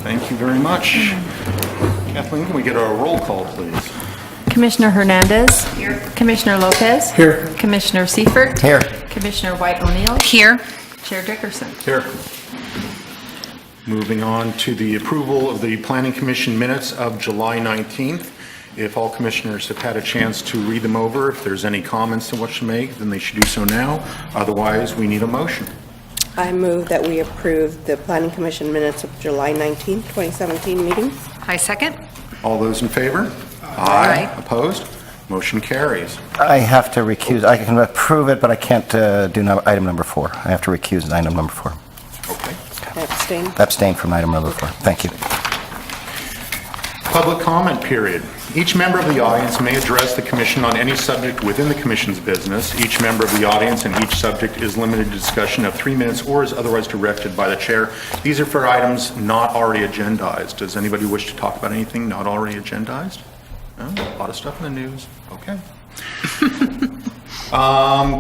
Thank you very much. Kathleen, can we get a roll call, please? Commissioner Hernandez. Here. Commissioner Lopez. Here. Commissioner Seifert. Here. Commissioner White O'Neill. Here. Chair Dickerson. Here. Moving on to the approval of the Planning Commission minutes of July 19th. If all commissioners have had a chance to read them over, if there's any comments to what you make, then they should do so now. Otherwise, we need a motion. I move that we approve the Planning Commission minutes of July 19, 2017 meeting. I second. All those in favor? Aye. Opposed? Motion carries. I have to recuse. I can approve it, but I can't do item number 4. I have to recuse on item number 4. Okay. Abstain. Abstain from item number 4. Thank you. Public comment period. Each member of the audience may address the commission on any subject within the commission's business. Each member of the audience and each subject is limited to discussion of 3 minutes or is otherwise directed by the chair. These are for items not already agendized. Does anybody wish to talk about anything not already agendized? No? A lot of stuff in the news. Okay.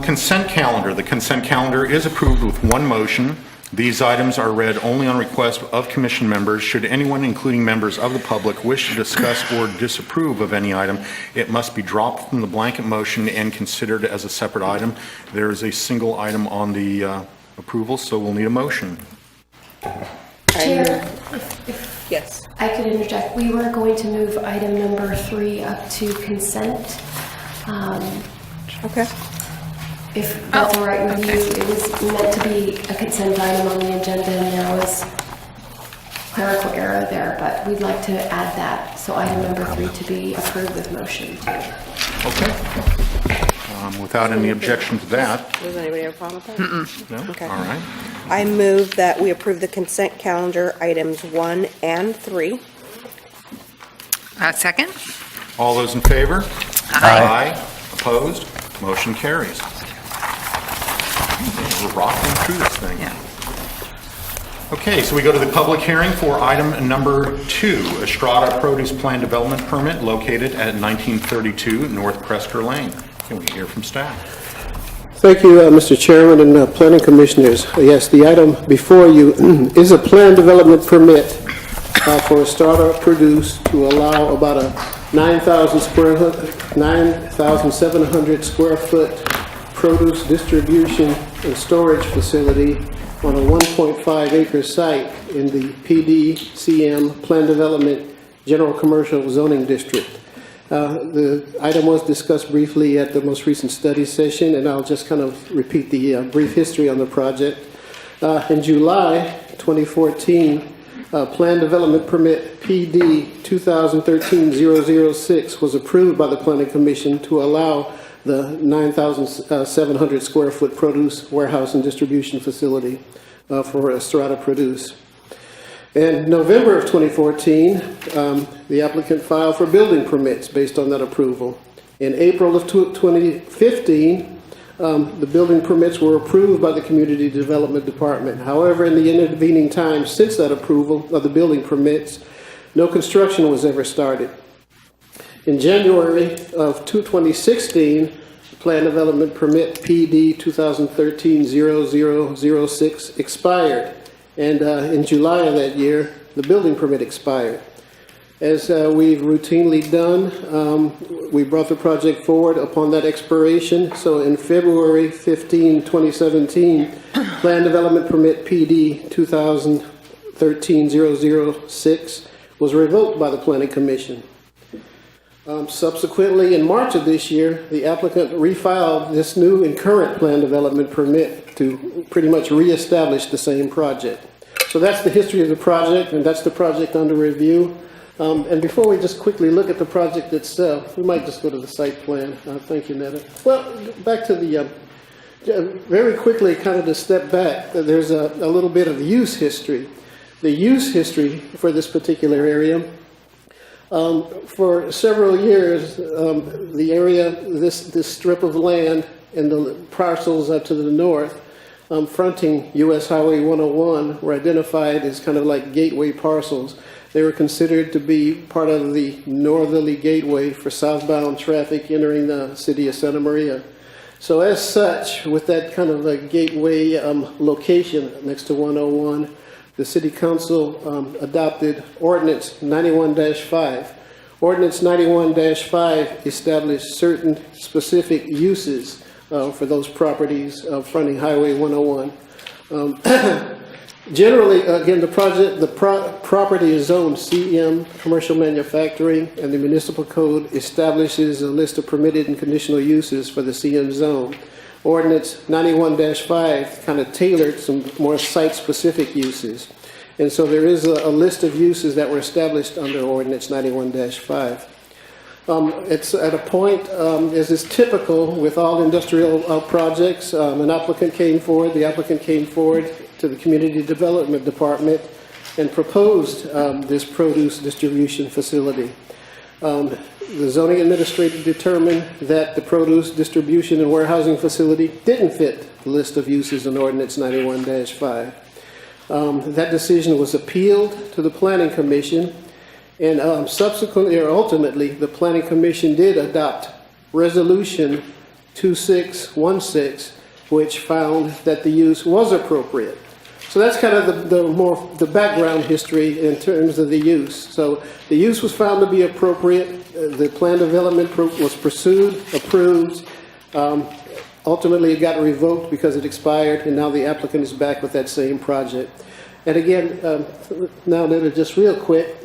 Consent calendar. The consent calendar is approved with one motion. These items are read only on request of commission members. Should anyone, including members of the public, wish to discuss or disapprove of any item, it must be dropped from the blanket motion and considered as a separate item. There is a single item on the approval, so we'll need a motion. Chair, Yes. I could interject. We were going to move item number 3 up to consent. Okay. If that's all right with you, it was meant to be a consent item on the agenda and there was clerical error there, but we'd like to add that. So item number 3 to be approved with motion too. Okay. Without any objection to that. Does anybody have a problem with that? No? Okay. All right. I move that we approve the consent calendar items 1 and 3. Second. All those in favor? Aye. Opposed? Motion carries. We're rocking through this thing. Yeah. Okay, so we go to the public hearing for item number 2, Estrada Produce Plan Development Permit located at 1932 North Presker Lane. Can we hear from staff? Thank you, Mr. Chairman and planning commissioners. Yes, the item before you is a plan development permit for Estrada Produce to allow about a 9,700 square foot produce distribution and storage facility on a 1.5 acre site in the PDCM Plan Development General Commercial Zoning District. The item was discussed briefly at the most recent study session, and I'll just kind of repeat the brief history on the project. In July 2014, Plan Development Permit PD 2013-006 was approved by the Planning Commission to allow the 9,700 square foot produce warehouse and distribution facility for Estrada Produce. In November of 2014, the applicant filed for building permits based on that approval. In April of 2015, the building permits were approved by the Community Development Department. However, in the intervening time since that approval of the building permits, no construction was ever started. In January of 2016, the Plan Development Permit PD 2013-0006 expired. And in July of that year, the building permit expired. As we've routinely done, we brought the project forward upon that expiration. So in February 15, 2017, Plan Development Permit PD 2013-006 was revoked by the Planning Commission. Subsequently, in March of this year, the applicant refiled this new and current plan development permit to pretty much reestablish the same project. So that's the history of the project, and that's the project under review. And before we just quickly look at the project itself, we might just go to the site plan. Thank you, Netta. Well, back to the, very quickly, kind of to step back, there's a little bit of use history. The use history for this particular area. For several years, the area, this strip of land and the parcels to the north, fronting U.S. Highway 101, were identified as kind of like gateway parcels. They were considered to be part of the northerly gateway for southbound traffic entering the city of Santa Maria. So as such, with that kind of a gateway location next to 101, the City Council adopted Ordinance 91-5. Ordinance 91-5 established certain specific uses for those properties fronting Highway 101. Generally, again, the property is zoned CM, commercial manufacturing, and the municipal code establishes a list of permitted and conditional uses for the CM zone. Ordinance 91-5 kind of tailored some more site-specific uses. And so there is a list of uses that were established under Ordinance 91-5. It's at a point, as is typical with all industrial projects, an applicant came forward, the applicant came forward to the Community Development Department and proposed this produce distribution facility. The zoning administrator determined that the produce distribution and warehousing facility didn't fit the list of uses in Ordinance 91-5. That decision was appealed to the Planning Commission, and subsequently or ultimately, the Planning Commission did adopt Resolution 2616, which found that the use was appropriate. So that's kind of the background history in terms of the use. So the use was found to be appropriate. The plan development was pursued, approved. Ultimately, it got revoked because it expired, and now the applicant is back with that same project. And again, now that just real quick,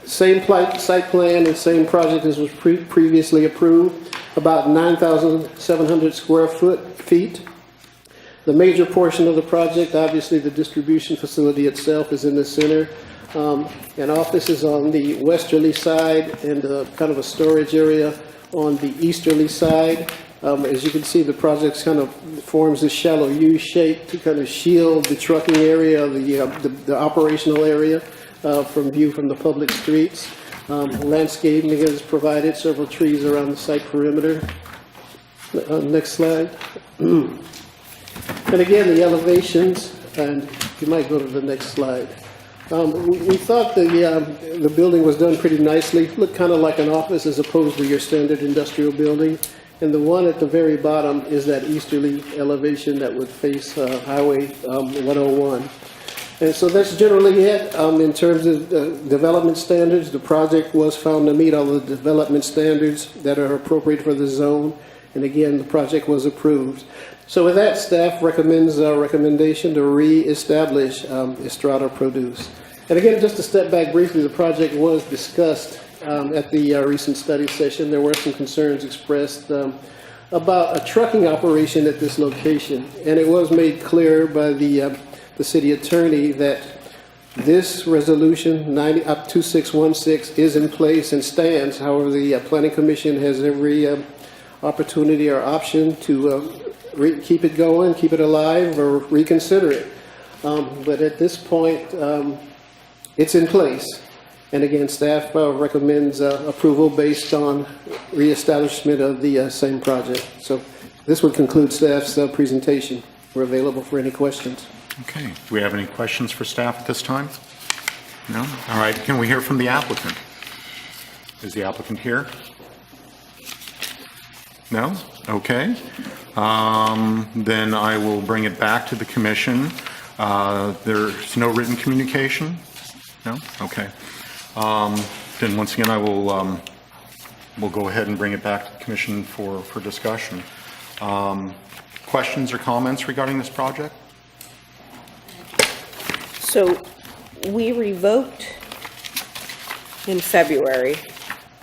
same site plan and same project as was previously approved, about 9,700 square feet. The major portion of the project, obviously the distribution facility itself is in the center. An office is on the westerly side and kind of a storage area on the easterly side. As you can see, the project kind of forms this shallow U shape to kind of shield the trucking area, the operational area from view from the public streets. Landscaping is provided, several trees around the site perimeter. Next slide. And again, the elevations, and you might go to the next slide. We thought the building was done pretty nicely. Looked kind of like an office as opposed to your standard industrial building. And the one at the very bottom is that easterly elevation that would face Highway 101. And so that's generally it. In terms of development standards, the project was found to meet all the development standards that are appropriate for the zone. And again, the project was approved. So with that, staff recommends a recommendation to re-establish Estrada Produce. And again, just to step back briefly, the project was discussed at the recent study session. There were some concerns expressed about a trucking operation at this location. And it was made clear by the city attorney that this resolution 2616 is in place and stands. However, the Planning Commission has every opportunity or option to keep it going, keep it alive, or reconsider it. But at this point, it's in place. And again, staff recommends approval based on reestablishment of the same project. So this would conclude staff's presentation. We're available for any questions. Okay. Do we have any questions for staff at this time? No? All right. Can we hear from the applicant? Is the applicant here? No? Okay. Then I will bring it back to the commission. There's no written communication? No? Okay. Then once again, I will we'll go ahead and bring it back to the commission for discussion. Questions or comments regarding this project? So we revoked in February,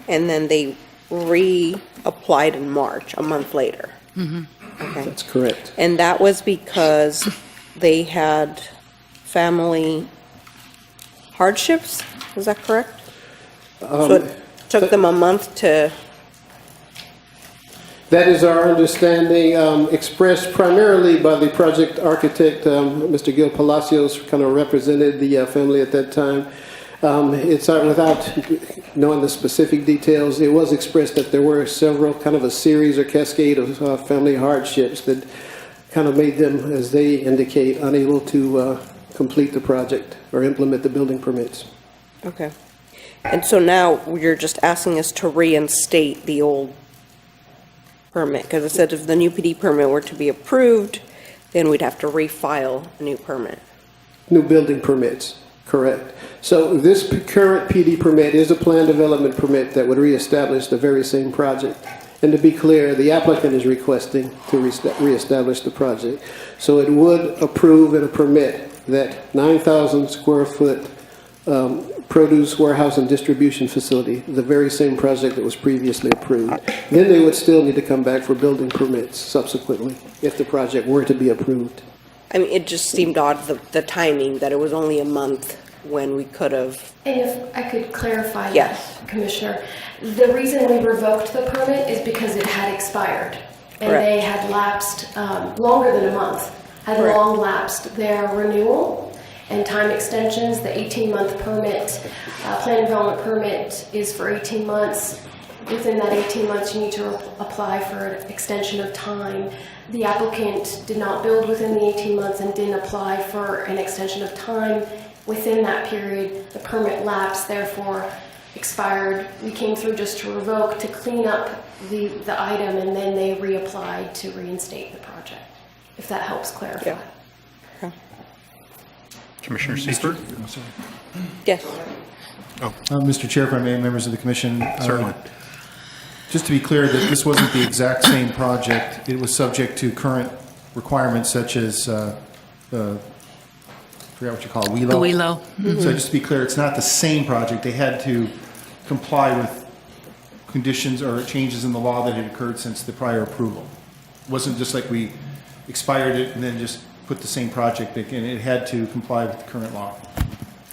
and then they reapplied in March, a month later. Okay. That's correct. And that was because they had family hardships, is that correct? So it took them a month to, That is our understanding, expressed primarily by the project architect, Mr. Gil Palacios, kind of represented the family at that time. It's without knowing the specific details, it was expressed that there were several, kind of a series or cascade of family hardships that kind of made them, as they indicate, unable to complete the project or implement the building permits. okay. And so now you're just asking us to reinstate the old permit, because it said if the new PD permit were to be approved, then we'd have to refile a new permit. new building permits, correct. So this current PD permit is a plan development permit that would reestablish the very same project. And to be clear, the applicant is requesting to reestablish the project. So it would approve and permit that 9,000 square foot produce warehouse and distribution facility, the very same project that was previously approved. Then they would still need to come back for building permits subsequently if the project were to be approved. I mean, it just seemed odd, the timing, that it was only a month when we could have. And if I could clarify Yes. that, Commissioner, the reason we revoked the permit is because it had expired. And Correct. they had lapsed longer than a month, had Correct. long lapsed their renewal and time extensions. The 18-month permit, plan development permit is for 18 months. Within that 18 months, you need to apply for an extension of time. The applicant did not build within the 18 months and didn't apply for an extension of time. Within that period, the permit lapsed, therefore expired. We came through just to revoke, to clean up the item, and then they reapplied to reinstate the project, if that helps clarify. Yeah. Commissioner Seifert? Yes. Mr. Chair, if I may, members of the commission. Certainly. Just to be clear that this wasn't the exact same project. It was subject to current requirements such as, I forgot what you call it, WELO? The WELO. So just to be clear, it's not the same project. They had to comply with conditions or changes in the law that had occurred since the prior approval. It wasn't just like we expired it and then just put the same project back in. It had to comply with the current law.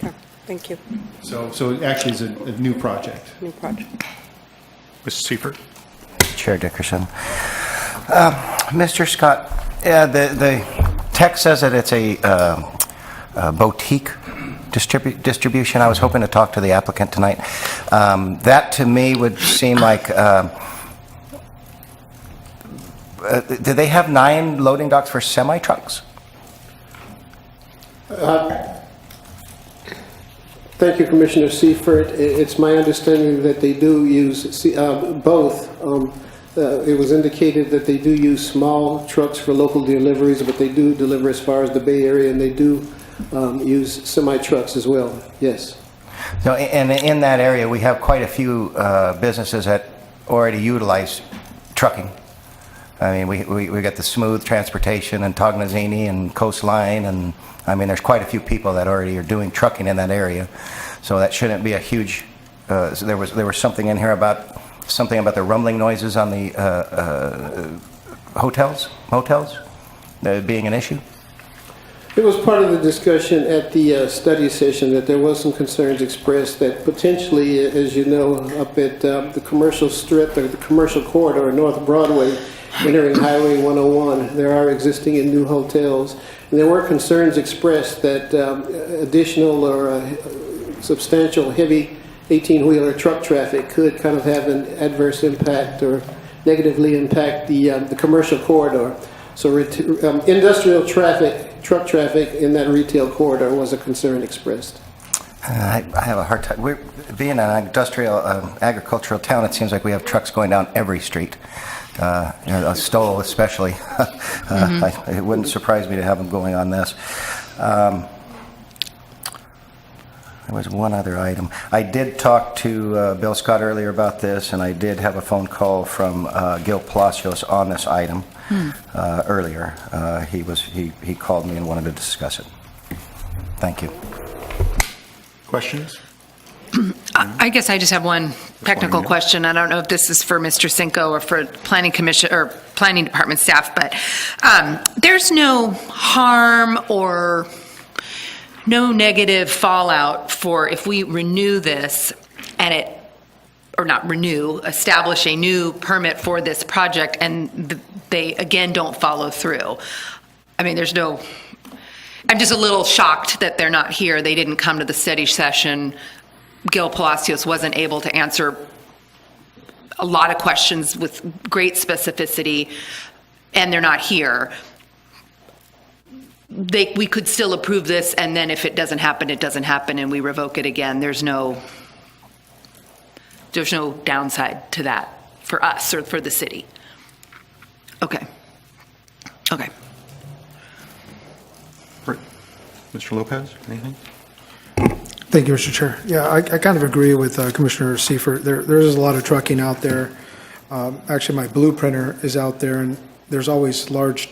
Okay, thank you. So it actually is a new project. New project. Mr. Seifert? Chair Dickerson. Mr. Scott, the text says that it's a boutique distribution. I was hoping to talk to the applicant tonight. That to me would seem like, do they have 9 loading docks for semi-trucks? Thank you, Commissioner Seifert. It's my understanding that they do use both. It was indicated that they do use small trucks for local deliveries, but they do deliver as far as the Bay Area, and they do use semi-trucks as well, yes. So, and in that area, we have quite a few businesses that already utilize trucking. I mean, we got the Smooth Transportation and Tognazini and Coastline, and I mean, there's quite a few people that already are doing trucking in that area. So that shouldn't be a huge. So there was something in here about the rumbling noises on the motels being an issue. It was part of the discussion at the study session that there was some concerns expressed that potentially, as you know, up at the commercial strip or the commercial corridor, North Broadway, entering Highway 101, there are existing and new hotels. And there were concerns expressed that additional or substantial heavy 18-wheeler truck traffic could kind of have an adverse impact or negatively impact the commercial corridor. So industrial traffic, truck traffic in that retail corridor was a concern expressed. I have a hard time. We're being an industrial, agricultural town. It seems like we have trucks going down every street. Stoll especially. It wouldn't surprise me to have them going on this. There was one other item. I did talk to Bill Scott earlier about this, and I did have a phone call from Gil Palacios on this item earlier. He called me and wanted to discuss it. Thank you. Questions? I guess I just have one technical question. I don't know if this is for Mr. Cinco or for Planning Commission or Planning Department staff, but there's no harm or no negative fallout for if we renew this and establish a new permit for this project and they again don't follow through. I mean, I'm just a little shocked that they're not here. They didn't come to the study session. Gil Palacios wasn't able to answer a lot of questions with great specificity, and they're not here. We could still approve this, and then if it doesn't happen, it doesn't happen, and we revoke it again. There's no downside to that for us or for the city. Okay. Mr. Lopez, anything? Thank you, Mr. Chair. Yeah, I kind of agree with Commissioner Seifert. There is a lot of trucking out there. Actually, my blueprinter is out there, and there's always large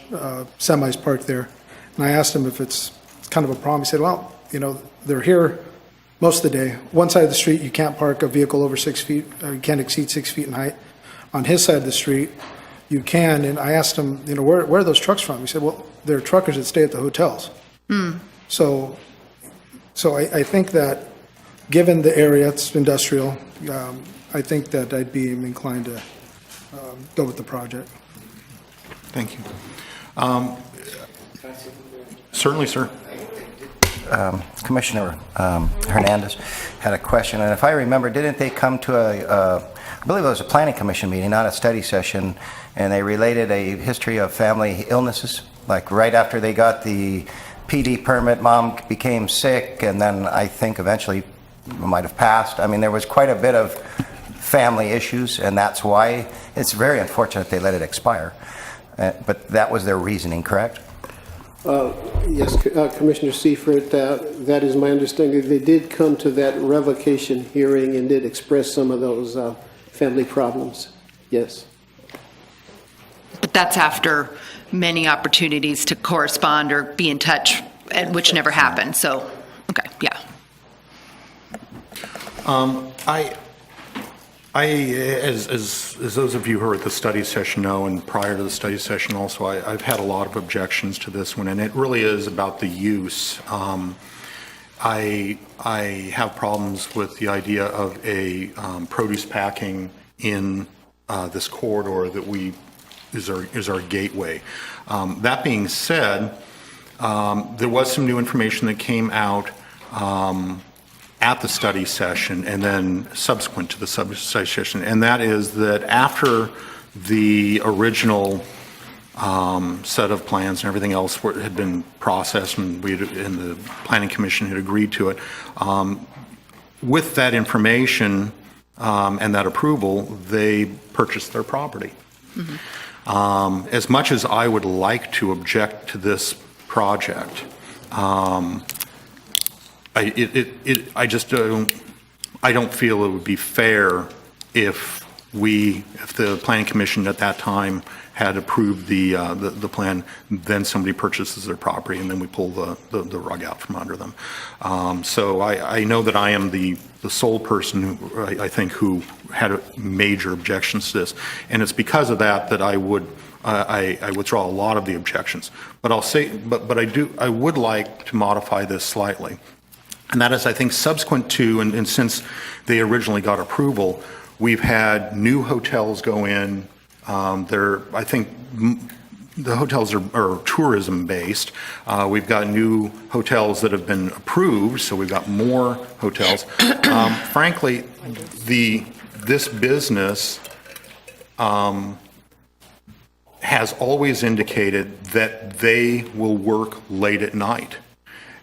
semis parked there. And I asked him if it's kind of a problem. He said, well, you know, they're here most of the day. One side of the street, you can't park a vehicle over 6 feet, you can't exceed 6 feet in height. On his side of the street, you can. And I asked him, you know, where are those trucks from? He said, well, they're truckers that stay at the hotels. So I think that, given the area, it's industrial, I think that I'd be inclined to go with the project. Thank you. Certainly, sir. Commissioner Hernandez had a question, and if I remember, didn't they come to I believe it was a planning commission meeting, not a study session, and they related a history of family illnesses, like right after they got the PD permit, mom became sick, and then I think eventually might have passed. I mean, there was quite a bit of family issues, and that's why it's very unfortunate they let it expire. But that was their reasoning, correct? Yes, Commissioner Seifert, that is my understanding. They did come to that revocation hearing and did express some of those family problems. Yes. But that's after many opportunities to correspond or be in touch, and which never happened. So, okay, yeah. As those of you who were at the study session know, and prior to the study session also, I've had a lot of objections to this one, and it really is about the use. I have problems with the idea of a produce packing in this corridor that is our gateway. That being said, there was some new information that came out at the study session and then subsequent to the study session, and that is that after the original set of plans and everything else had been processed and the Planning Commission had agreed to it, with that information and that approval, they purchased their property. As much as I would like to object to this project, I just don't feel it would be fair if the Planning Commission at that time had approved the plan, then somebody purchases their property and then we pull the rug out from under them. So I know that I am the sole person who I think who had major objections to this, and it's because of that I would I withdraw a lot of the objections. But I'll say, but I would like to modify this slightly. And that is, I think, subsequent to, and since they originally got approval, we've had new hotels go in. I think the hotels are tourism-based. We've got new hotels that have been approved, so we've got more hotels. Frankly, this business has always indicated that they will work late at night.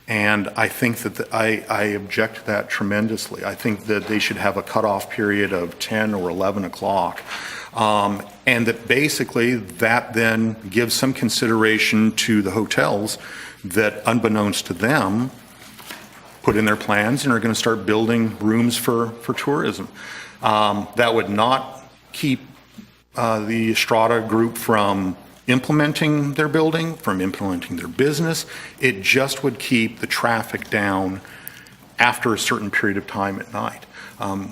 And I think that I object to that tremendously. I think that they should have a cutoff period of 10 or 11 o'clock. And that basically that then gives some consideration to the hotels that, unbeknownst to them, put in their plans and are going to start building rooms for tourism. That would not keep the Estrada Group from implementing their building, from implementing their business. It just would keep the traffic down after a certain period of time at night.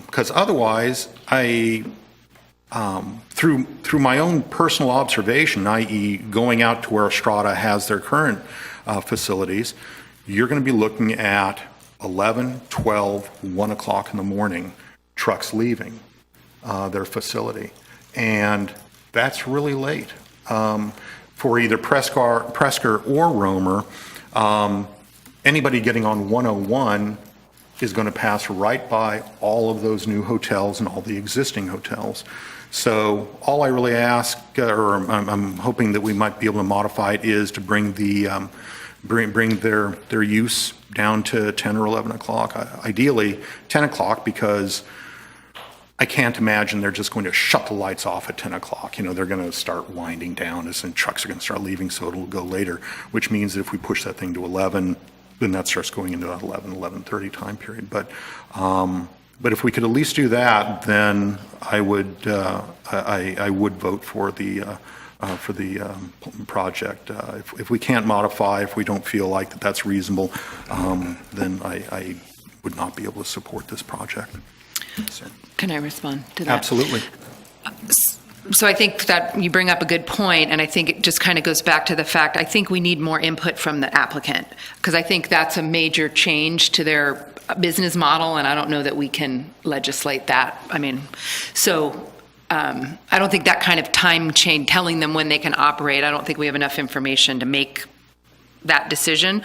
Because otherwise, through my own personal observation, i.e. going out to where Estrada has their current facilities, you're going to be looking at 11, 12, 1 o'clock in the morning, trucks leaving their facility. And that's really late. For either Presker or Romer, anybody getting on 101 is going to pass right by all of those new hotels and all the existing hotels. So all I really ask, or I'm hoping that we might be able to modify it, is to bring bring their use down to 10 or 11 o'clock. Ideally 10 o'clock, because I can't imagine they're just going to shut the lights off at 10 o'clock. You know, they're going to start winding down and trucks are going to start leaving, so it'll go later, which means that if we push that thing to 11, then that starts going into that 11:30 time period. But if we could at least do that, then I would vote for the project. If we can't modify, if we don't feel like that's reasonable, then I would not be able to support this project. So. Can I respond to that? Absolutely. So I think that you bring up a good point, and I think it just kind of goes back to the fact, I think we need more input from the applicant, because I think that's a major change to their business model, and I don't know that we can legislate that. I mean, so I don't think that kind of time chain, telling them when they can operate, I don't think we have enough information to make that decision.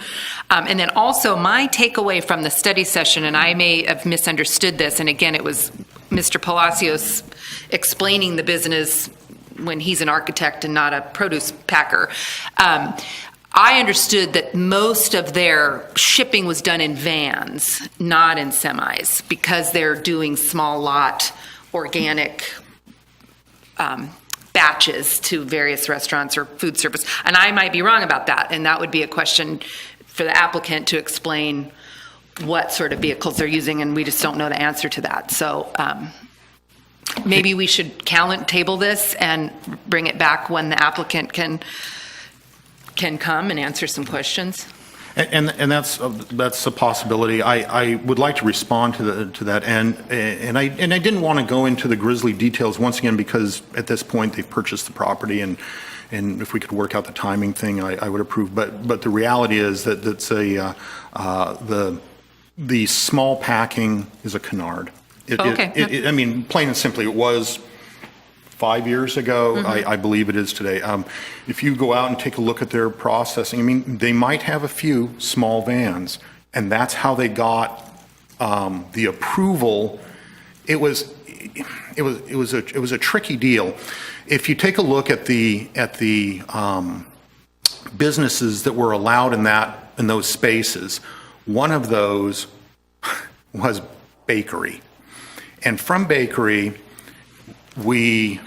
And then also my takeaway from the study session, and I may have misunderstood this, and again, it was Mr. Palacios explaining the business when he's an architect and not a produce packer. I understood that most of their shipping was done in vans, not in semis, because they're doing small lot organic batches to various restaurants or food service. And I might be wrong about that, and that would be a question for the applicant to explain what sort of vehicles they're using, and we just don't know the answer to that. So maybe we should table this and bring it back when the applicant can come and answer some questions. And that's a possibility. I would like to respond to that, and I didn't want to go into the grisly details once again, because at this point they've purchased the property, and if we could work out the timing thing, I would approve. But the reality is that the small packing is a canard. I mean, plain and simply, it was 5 years ago. I believe it is today. If you go out and take a look at their processing, I mean, they might have a few small vans, and that's how they got the approval. It was a tricky deal. If you take a look at the businesses that were allowed in those spaces, one of those was bakery, and from bakery, the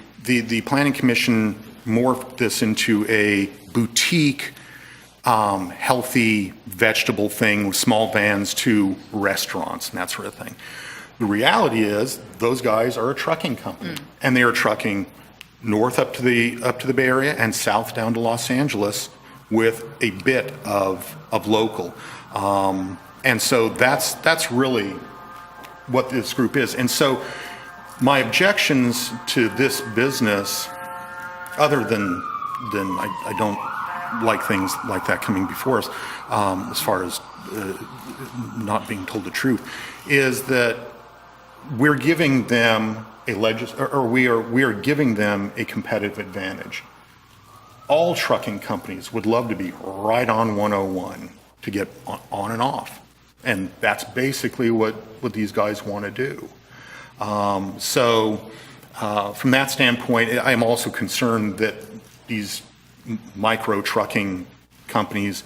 Planning Commission morphed this into a boutique, healthy vegetable thing with small vans to restaurants and that sort of thing. The reality is those guys are a trucking company, and they are trucking north up to the Bay Area and south down to Los Angeles with a bit of local. And so that's really what this group is. And so my objections to this business, other than I don't like things like that coming before us, as far as not being told the truth, is that we're giving them we are giving them a competitive advantage. All trucking companies would love to be right on 101 to get on and off, and that's basically what these guys want to do. So from that standpoint, I am also concerned that these micro trucking companies,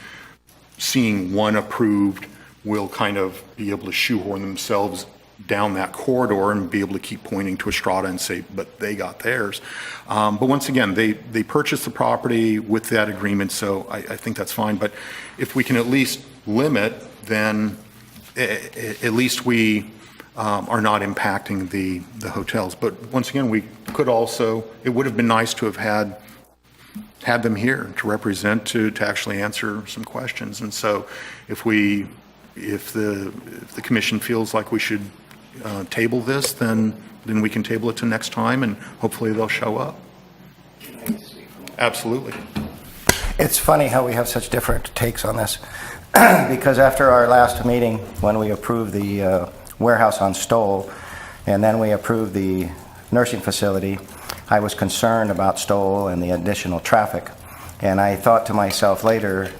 seeing one approved, will kind of be able to shoehorn themselves down that corridor and be able to keep pointing to Estrada and say, but they got theirs. But once again, they purchased the property with that agreement, so I think that's fine. But if we can at least limit, then at least we are not impacting the hotels. But once again, we could also, it would have been nice to have had them here to represent, to actually answer some questions. And so if the commission feels like we should table this, then we can table it to next time, and hopefully they'll show up. Absolutely. It's funny how we have such different takes on this, because after our last meeting, when we approved the warehouse on Stoll, and then we approved the nursing facility, I was concerned about Stoll and the additional traffic. And I thought to myself later,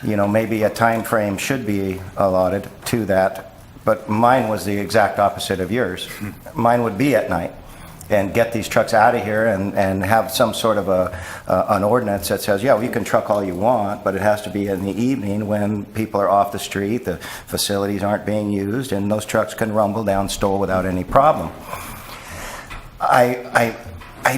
maybe a time frame should be allotted to that. But mine was the exact opposite of yours. Mine would be at night, and get these trucks out of here and have some sort of an ordinance that says, yeah, well, you can truck all you want, but it has to be in the evening when people are off the street, the facilities aren't being used, and those trucks can rumble down Stoll without any problem. I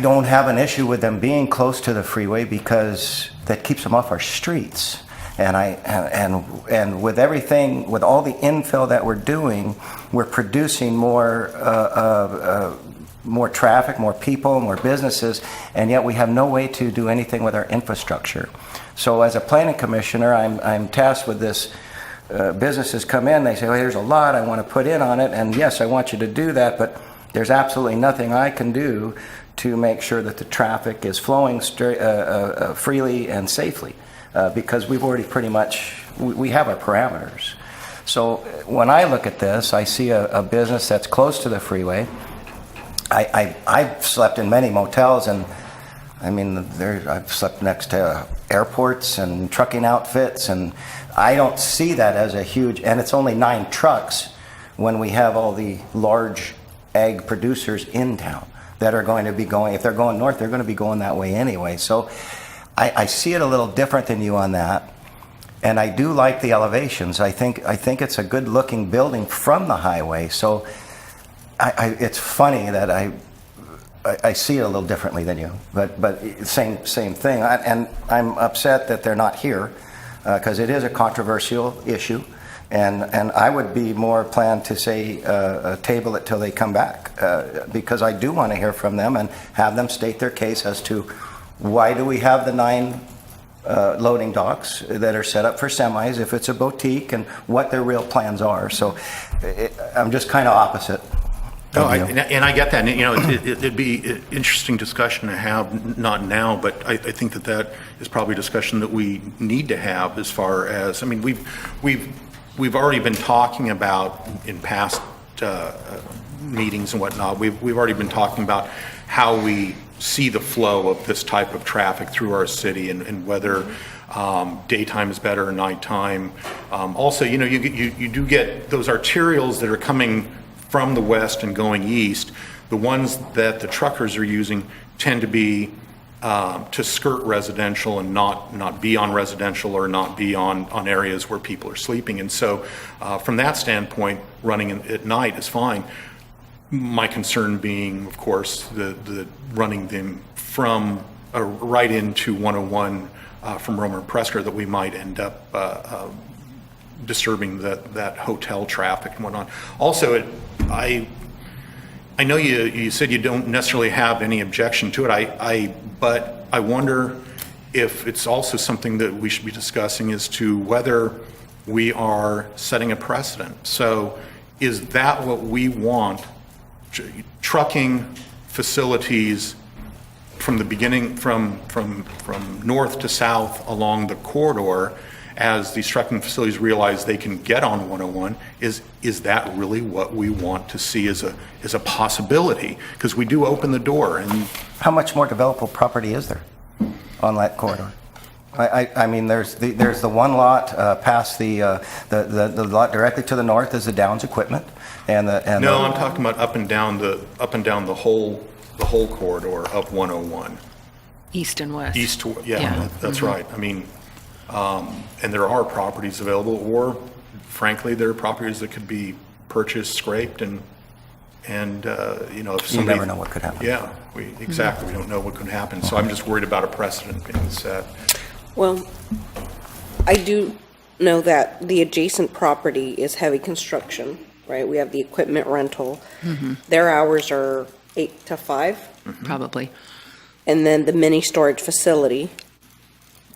don't have an issue with them being close to the freeway, because that keeps them off our streets. And with everything, with all the infill that we're doing, we're producing more traffic, more people, more businesses, and yet we have no way to do anything with our infrastructure. So as a planning commissioner, I'm tasked with this. Businesses come in, they say, well, here's a lot I want to put in on it, and yes, I want you to do that, but there's absolutely nothing I can do to make sure that the traffic is flowing freely and safely, because we've already pretty much, we have our parameters. So when I look at this, I see a business that's close to the freeway. I've slept in many motels, and I mean, I've slept next to airports and trucking outfits, and I don't see that as a huge, and it's only 9 trucks when we have all the large ag producers in town that are going to be going, if they're going north, they're going to be going that way anyway. So I see it a little different than you on that. And I do like the elevations. I think it's a good looking building from the highway. So it's funny that I see it a little differently than you, but same thing. And I'm upset that they're not here, because it is a controversial issue, and I would be more planned to say table it till they come back, because I do want to hear from them and have them state their case as to why do we have the 9 loading docks that are set up for semis if it's a boutique, and what their real plans are. So I'm just kind of opposite. No, and I get that. And, you know, it'd be an interesting discussion to have, not now, but I think that is probably a discussion that we need to have as far as, I mean, we've already been talking about in past meetings and whatnot, we've already been talking about how we see the flow of this type of traffic through our city, and whether daytime is better or nighttime. Also, you know, you do get those arterials that are coming from the west and going east. The ones that the truckers are using tend to be to skirt residential and not be on residential, or not be on areas where people are sleeping. And so from that standpoint, running at night is fine. My concern being, of course, the running them from right into 101 from Romer and Prescott, that we might end up disturbing that hotel traffic and whatnot. Also, I know you said you don't necessarily have any objection to it. But I wonder if it's also something that we should be discussing as to whether we are setting a precedent. So is that what we want? Trucking facilities from the beginning, from north to south along the corridor, as these trucking facilities realize they can get on 101, is that really what we want to see as a possibility? Because we do open the door. And how much more developable property is there on that corridor? I mean, there's the one lot past the lot directly to the north is the Downs Equipment, I'm talking about up and down the whole corridor of 101. East and west. East to, yeah. That's right. I mean, and there are properties available, or frankly, there are properties that could be purchased, scraped, and you know, if somebody, you never know what could happen. Yeah, we don't know what could happen. So I'm just worried about a precedent being set. Well, I do know that the adjacent property is heavy construction, right? We have the equipment rental. Their hours are 8 to 5. Probably. And then the mini storage facility,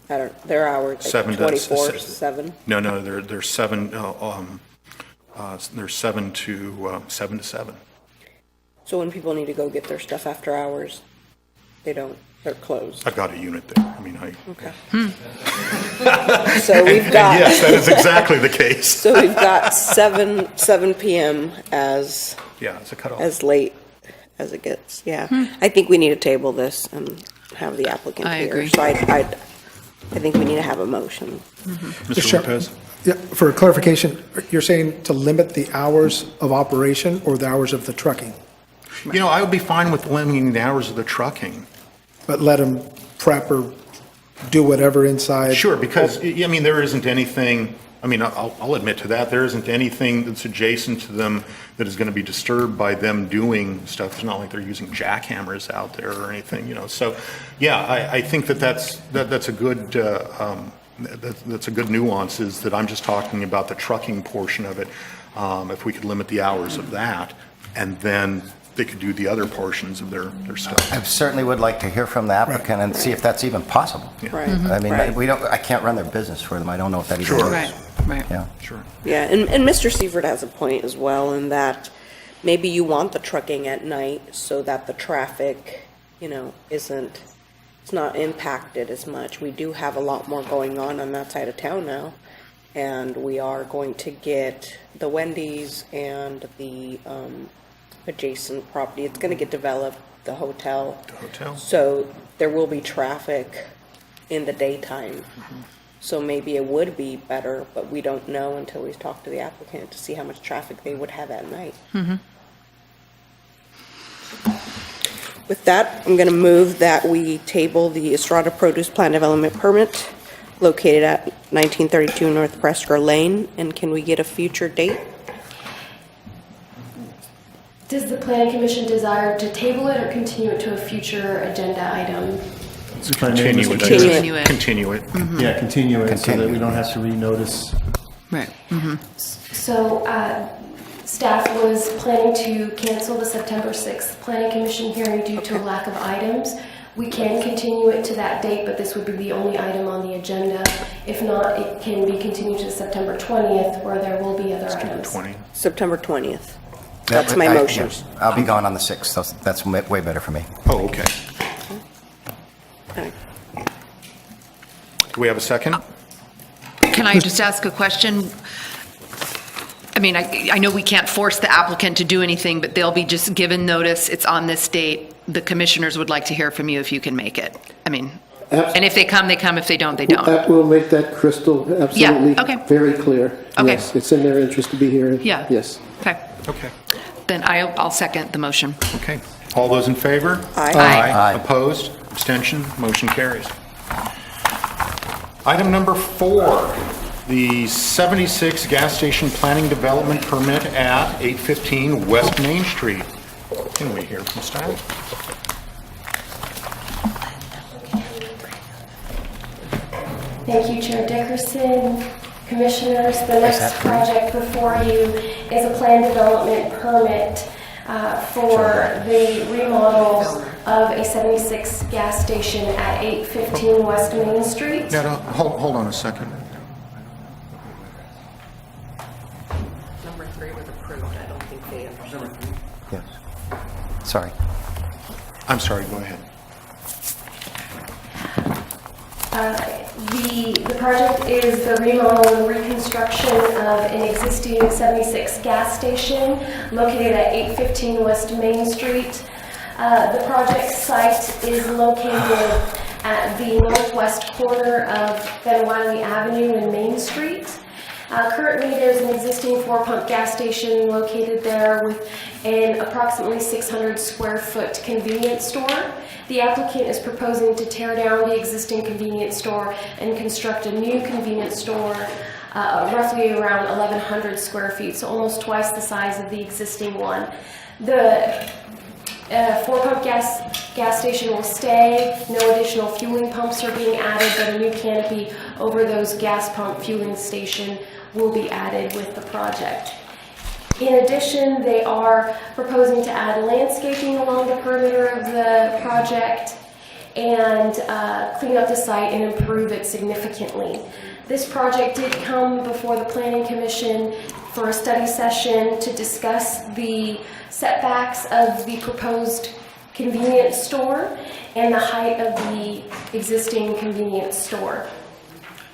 their hours like 7 to 24/7. No, they're 7. They're 7 to 7. So when people need to go get their stuff after hours, they don't. They're closed. I've got a unit there. I mean, Okay. So we've got. Yes, that is exactly the case. So we've got 7 p.m. as it's a cutoff. as late as it gets. Yeah, I think we need to table this and have the applicant I here. agree. So I think we need to have a motion. Mr. Sure. Lopez? Yeah, for clarification, you're saying to limit the hours of operation or the hours of the trucking? You know, I would be fine with limiting the hours of the trucking. But let them prep or do whatever inside? Sure, because, I mean, there isn't anything, I mean, I'll admit to that, there isn't anything that's adjacent to them that is going to be disturbed by them doing stuff. It's not like they're using jackhammers out there or anything, you know. So, yeah, I think that's a good that's a good nuance, is that I'm just talking about the trucking portion of it. If we could limit the hours of that, and then they could do the other portions of their stuff. I certainly would like to hear from the applicant and see if that's even possible. Right. I mean, Right. I can't run their business for them. I don't know if that even Sure. works. Right, right. Yeah. Sure. Yeah, and Mr. Seifert has a point as well in that maybe you want the trucking at night so that the traffic, it's not impacted as much. We do have a lot more going on that side of town now. And we are going to get the Wendy's and the adjacent property. It's going to get developed, the hotel. The hotel. So there will be traffic in the daytime. So maybe it would be better, but we don't know until we talk to the applicant to see how much traffic they would have at night. With that, I'm going to move that we table the Estrada Produce Plan Development Permit located at 1932 North Prescott Lane, and can we get a future date? Does the planning commission desire to table it or continue it to a future agenda item? If I may, Continue Mr. it. Chair. Continue it. Continue it. Yeah, continue it so that Continue. we don't have to renotice. Right. So staff was planning to cancel the September 6th planning commission hearing due to a lack of items. We can continue it to that date, but this would be the only item on the agenda. If not, it can be continued to September 20th, where there will be other September items. 20. September 20th. Yeah, That's my I- motion. yeah, I'll be gone on the 6th. That's way better for me. Oh, okay. Okay. Do we have a second? Can I just ask a question? I mean, I know we can't force the applicant to do anything, but they'll be just given notice, it's on this date. The commissioners would like to hear from you if you can make it. I mean, and if they come, they come. If they don't, they don't. We'll make that crystal absolutely okay. very clear. Okay. Yes, it's in their interest to be here. Yeah. Yes. Okay. Okay. Then I'll second the motion. Okay. All those in favor? Aye. Aye. Opposed? Abstention? Motion carries. Item number 4, the 76 gas station planning development permit at 815 West Main Street. Can we hear from staff? Thank you, Chair Dickerson. Commissioners, the next project before you is a plan development permit for the remodel of a 76 gas station at 815 West Main Street. Yeah, hold on a second. Number 3 was approved. I don't think they understood. Yes. Sorry. I'm sorry, go ahead. The project is the remodel and reconstruction of an existing 76 gas station located at 815 West Main Street. The project site is located at the northwest corner of Van Wiley Avenue and Main Street. Currently, there's an existing 4-pump gas station located there with an approximately 600 square foot convenience store. The applicant is proposing to tear down the existing convenience store and construct a new convenience store roughly around 1,100 square feet, so almost twice the size of the existing one. The 4-pump gas station will stay. No additional fueling pumps are being added, but a new canopy over those gas pump fueling station will be added with the project. In addition, they are proposing to add landscaping along the perimeter of the project and clean up the site and improve it significantly. This project did come before the Planning Commission for a study session to discuss the setbacks of the proposed convenience store and the height of the existing convenience store.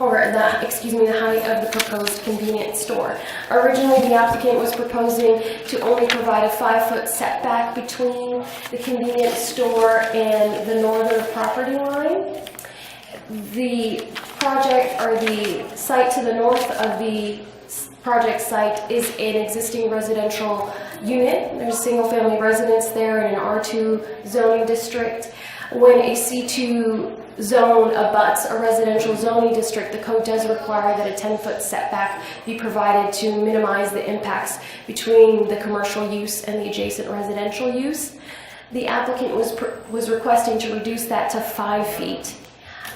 Or the height of the proposed convenience store. Originally, the applicant was proposing to only provide a 5-foot setback between the convenience store and the northern property line. The project, or the site to the north of the project site, is an existing residential unit. There's a single-family residence there in an R2 zoning district. When a C2 zone abuts a residential zoning district, the code does require that a 10-foot setback be provided to minimize the impacts between the commercial use and the adjacent residential use. The applicant was requesting to reduce that to 5 feet.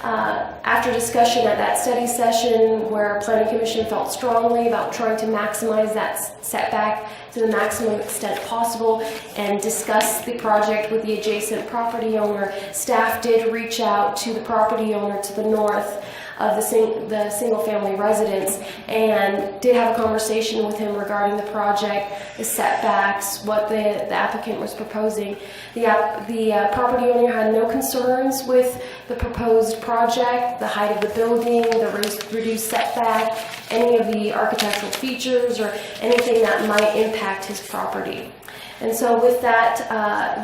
After discussion at that study session where Planning Commission felt strongly about trying to maximize that setback to the maximum extent possible and discuss the project with the adjacent property owner, staff did reach out to the property owner to the north of the single-family residence and did have a conversation with him regarding the project, the setbacks, what the applicant was proposing. The property owner had no concerns with the proposed project, the height of the building, the reduced setback, any of the architectural features, or anything that might impact his property. And so with that,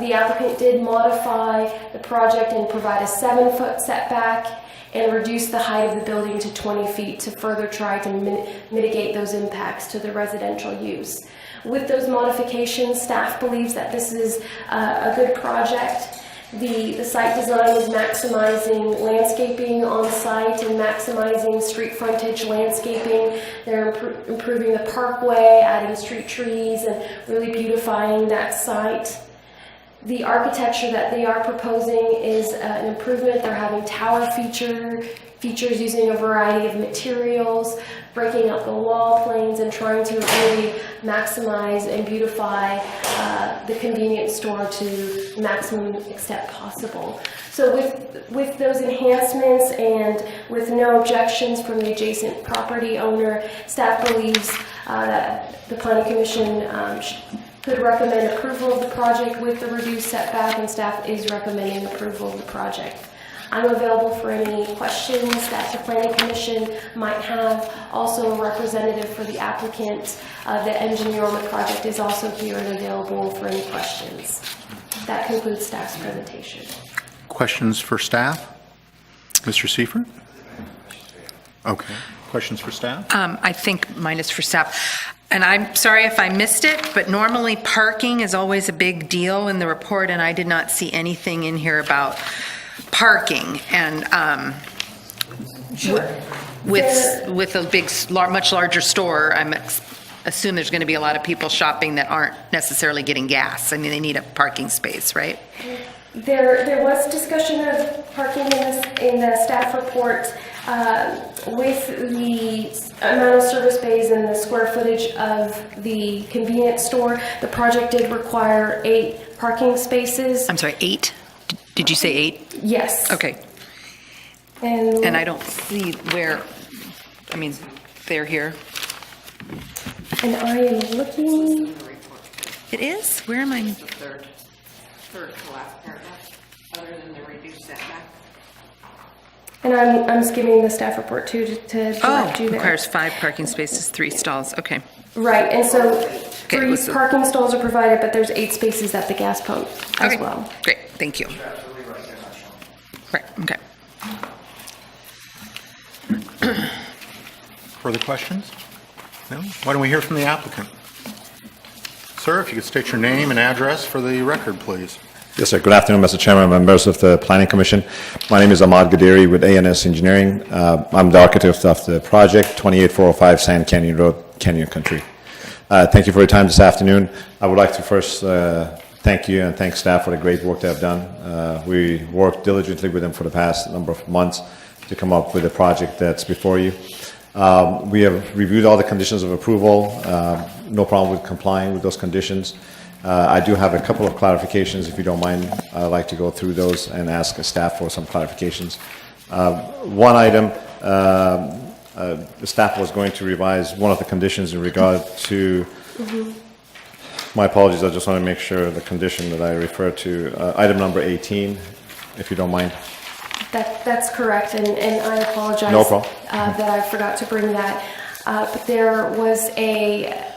the applicant did modify the project and provide a 7-foot setback and reduce the height of the building to 20 feet to further try to mitigate those impacts to the residential use. With those modifications, staff believes that this is a good project. The site design is maximizing landscaping on site and maximizing street frontage landscaping. They're improving the parkway, adding street trees, and really beautifying that site. The architecture that they are proposing is an improvement. They're having tower features using a variety of materials, breaking up the wall planes, and trying to really maximize and beautify the convenience store to the maximum extent possible. So with those enhancements and with no objections from the adjacent property owner, staff believes that the Planning Commission could recommend approval of the project with the reduced setback, and staff is recommending approval of the project. I'm available for any questions that the Planning Commission might have. Also, a representative for the applicant, the engineer on the project, is also here and available for any questions. That concludes staff's presentation. Questions for staff? Mr. Seifert? Okay. Questions for staff? I think mine is for staff. And I'm sorry if I missed it, but normally parking is always a big deal in the report, and I did not see anything in here about parking. And with a big, much larger store, I assume there's going to be a lot of people shopping that aren't necessarily getting gas. I mean, they need a parking space, right? There was discussion of parking in the staff report. With the amount of service bays and the square footage of the convenience store, the project did require 8 parking spaces. I'm sorry, 8? Did you say 8? Yes. Okay. And I don't see where, I mean, they're here. And I am looking. It is? Where am I? Third to last paragraph, other than the reduced setback. And I'm skimming the staff report too to direct you there. Requires 5 parking spaces, 3 stalls. Okay. Right, and so Okay, 3 what's the- parking stalls are provided, but there's 8 spaces at the gas pump as Okay. well. Great. Thank you. Right. Okay. Further questions? No? Why don't we hear from the applicant? Sir, if you could state your name and address for the record, please. Yes, sir. Good afternoon, Mr. Chairman, members of the Planning Commission. My name is Ahmad Gadiri with ANS Engineering. I'm the architect of the project, 28405 Sand Canyon Road, Canyon Country. Thank you for your time this afternoon. I would like to first thank you and thank staff for the great work they have done. We worked diligently with them for the past number of months to come up with a project that's before you. We have reviewed all the conditions of approval. No problem with complying with those conditions. I do have a couple of clarifications, if you don't mind. I'd like to go through those and ask staff for some clarifications. One item, the staff was going to revise one of the conditions in regard to, my apologies, I just want to make sure the condition that I refer to, item number 18, if you don't mind. That's correct, and I apologize No problem. that I forgot to bring that. But there was a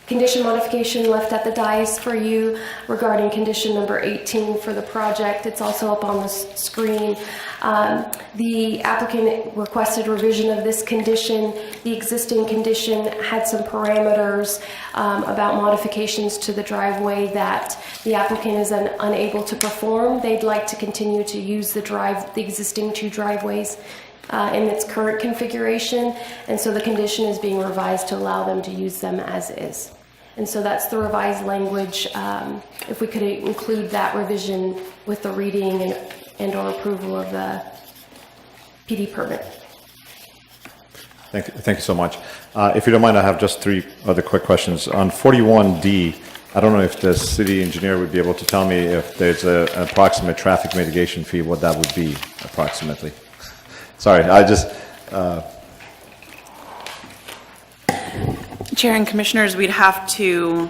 condition modification left at the dais for you regarding condition number 18 for the project. It's also up on the screen. The applicant requested revision of this condition. The existing condition had some parameters about modifications to the driveway that the applicant is unable to perform. They'd like to continue to use the existing 2 driveways in its current configuration, and so the condition is being revised to allow them to use them as is. And so that's the revised language. If we could include that revision with the reading and or approval of PD permit. Thank you so much. If you don't mind, I have just 3 other quick questions. On 41D, I don't know if the city engineer would be able to tell me if there's an approximate traffic mitigation fee, what that would be approximately. Sorry, I just, Chair and Commissioners, we'd have to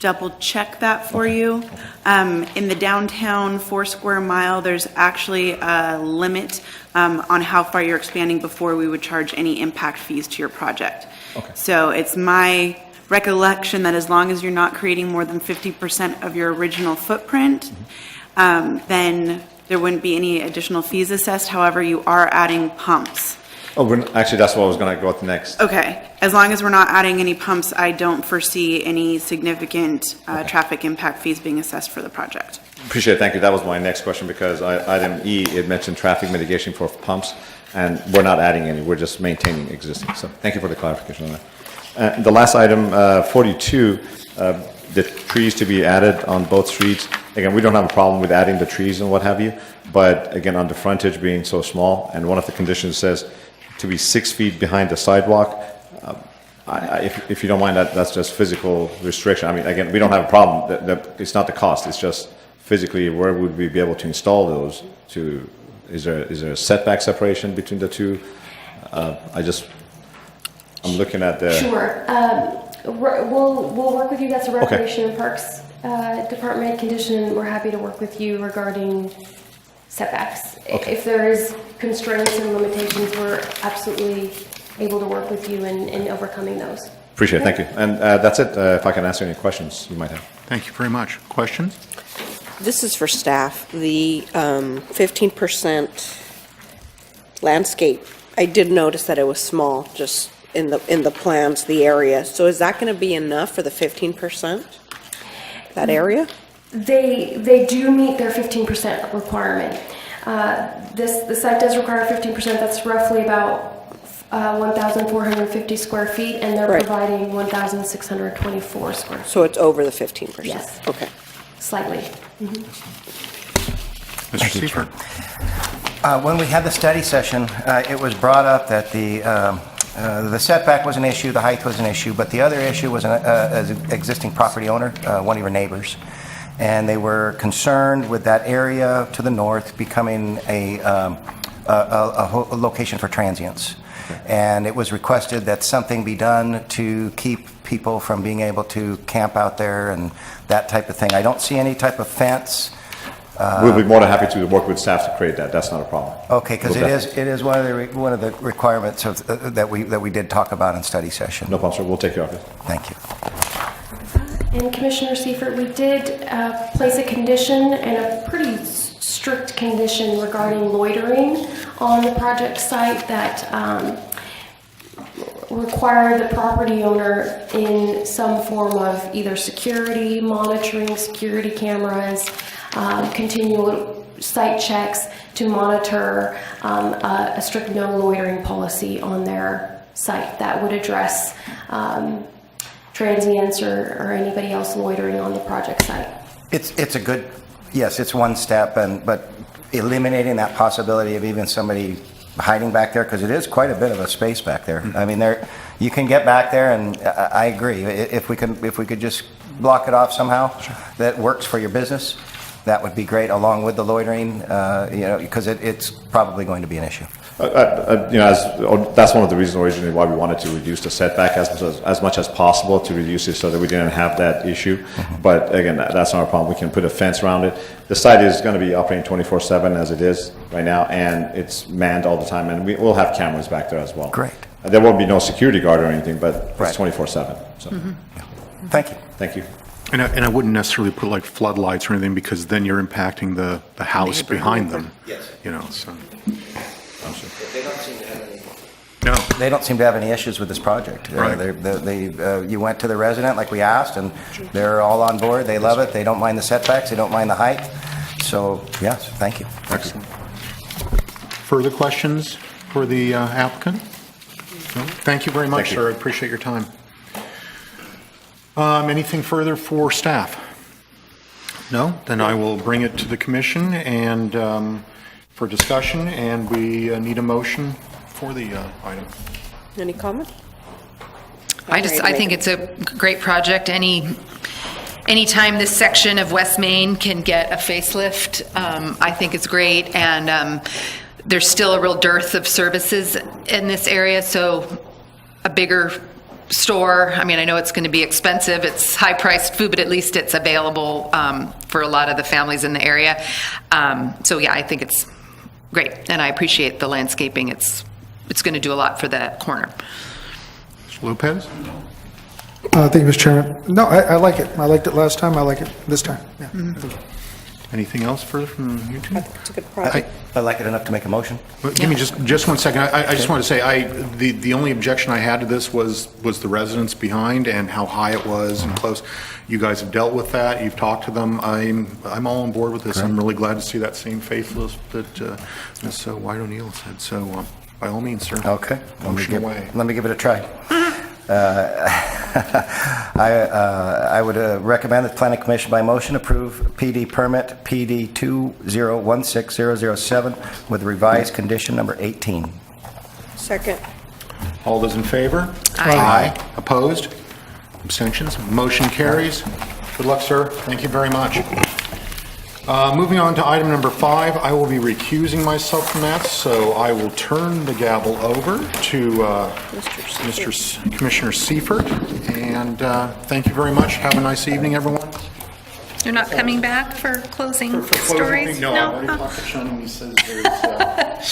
double check that for you. In the downtown 4 square mile, there's actually a limit on how far you're expanding before we would charge any impact fees to your project. Okay. So it's my recollection that as long as you're not creating more than 50% of your original footprint, then there wouldn't be any additional fees assessed. However, you are adding pumps. oh, actually, that's what I was going to go with next. Okay, as long as we're not adding any pumps, I don't foresee any significant traffic impact fees being assessed for the project. Appreciate it, thank you. That was my next question, because item E, it mentioned traffic mitigation for pumps, and we're not adding any, we're just maintaining existing. So thank you for the clarification on that. The last item, 42, the trees to be added on both streets. Again, we don't have a problem with adding the trees and what have you, but again, on the frontage being so small, and one of the conditions says to be 6 feet behind the sidewalk, if you don't mind, that's just physical restriction. I mean, again, we don't have a problem. It's not the cost, it's just physically, where would we be able to install those? Is there a setback separation between the two? I'm looking at the... Sure. We'll work with you. That's a Recreation and Parks Department condition. We're happy to work with you regarding setbacks. Okay. If there is constraints and limitations, we're absolutely able to work with you in overcoming those. Appreciate it, thank you. And that's it, if I can answer any questions you might have. Thank you very much. Questions? This is for staff. The 15% landscape, I did notice that it was small, just in the plans, the area. So is that going to be enough for the 15%, that area? They do meet their 15% requirement. The site does require 15%. That's roughly about 1,450 square feet, and they're Right. providing 1,624 square feet. So it's over the 15%? Yes. Okay. Slightly. Mr. Seifert? When we had the study session, it was brought up that the setback was an issue, the height was an issue, but the other issue was an existing property owner, one of your neighbors, and they were concerned with that area to the north becoming a location for transients. And it was requested that something be done to keep people from being able to camp out there and that type of thing. I don't see any type of fence. We'll be more than happy to work with staff to create that, that's not a problem. Okay, because We'll it is one of the requirements of, that we did talk about in study session. No problem, sir, we'll take care of it. Thank you. And Commissioner Seifert, we did place a condition, and a pretty strict condition regarding loitering on the project site that required the property owner in some form of either security monitoring, security cameras, continual site checks to monitor a strict no loitering policy on their site that would address transients or anybody else loitering on the project site. It's a good, yes, it's one step, but eliminating that possibility of even somebody hiding back there, because it is quite a bit of a space back there. I mean, you can get back there, and I agree. If we could just block it off somehow, that works for your business, that would be great, along with the loitering, because it's probably going to be an issue. That's one of the reasons originally why we wanted to reduce the setback as much as possible, to reduce it so that we didn't have that issue. But again, that's not a problem. We can put a fence around it. The site is going to be operating 24/7 as it is right now, and it's manned all the time, and we will have cameras back there as well. Great. There won't be no security guard or anything, but Right. it's 24/7. So, Thank you. thank you. And I wouldn't necessarily put like floodlights or anything, because then you're impacting the house behind them. Yes. So. They don't seem to have any. No. They don't seem to have any issues with this project. Right. You went to the resident like we asked, and they're all on board. They love it. They don't mind the setbacks. They don't mind the height. So, yes, thank you. Excellent. Further questions for the applicant? No? Thank you very much, Thank you. sir. I appreciate your time. Anything further for staff? No? Then I will bring it to the commission, and for discussion, and we need a motion for the item. Any comment? I think it's a great project. Anytime this section of West Main can get a facelift, I think it's great. And there's still a real dearth of services in this area, so a bigger store, I mean, I know it's going to be expensive, it's high-priced food, but at least it's available for a lot of the families in the area. So yeah, I think it's great, and I appreciate the landscaping. It's going to do a lot for that corner. Mr. Lopez? Thank you, Mr. Chairman. No, I like it. I liked it last time. I like it this time. Yeah. Anything else further from you two? It's a good project. I like it enough to make a motion. Well, give me just 1 second. I just want to say, the only objection I had to this was the residence behind and how high it was and close. You guys have dealt with that. You've talked to them. I'm all on board with this. I'm really glad to see that same faithless that Ms. White O'Neill said. So by all means, sir. Okay. Motion away. Let me give it a try. I would recommend that the Planning Commission by motion approve PD permit PD 2016007 with revised condition number 18. Second. All those in favor? Aye. Opposed? Abstentions? Motion carries. Good luck, sir. Thank you very much. Moving on to item number 5, I will be recusing myself from that, so I will turn the gavel over to Commissioner Seifert, and thank you very much. Have a nice evening, everyone. You're not coming back for closing stories? No, I've already talked to Sean, and he says there's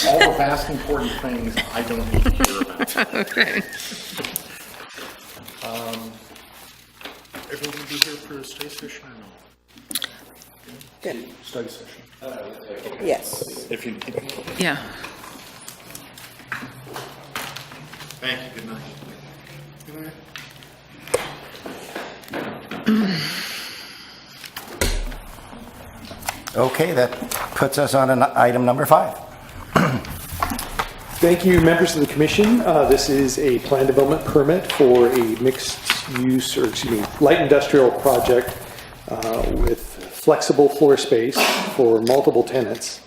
all the vast important things I don't need to hear about. Okay. Everyone will be here for a study session or no? Good. Study session. Yes. If you, Yeah. thank you, good night. Okay, that puts us on item number 5. Thank you, members of the commission. This is a plan development permit for a mixed use, or excuse me, light industrial project with flexible floor space for multiple tenants.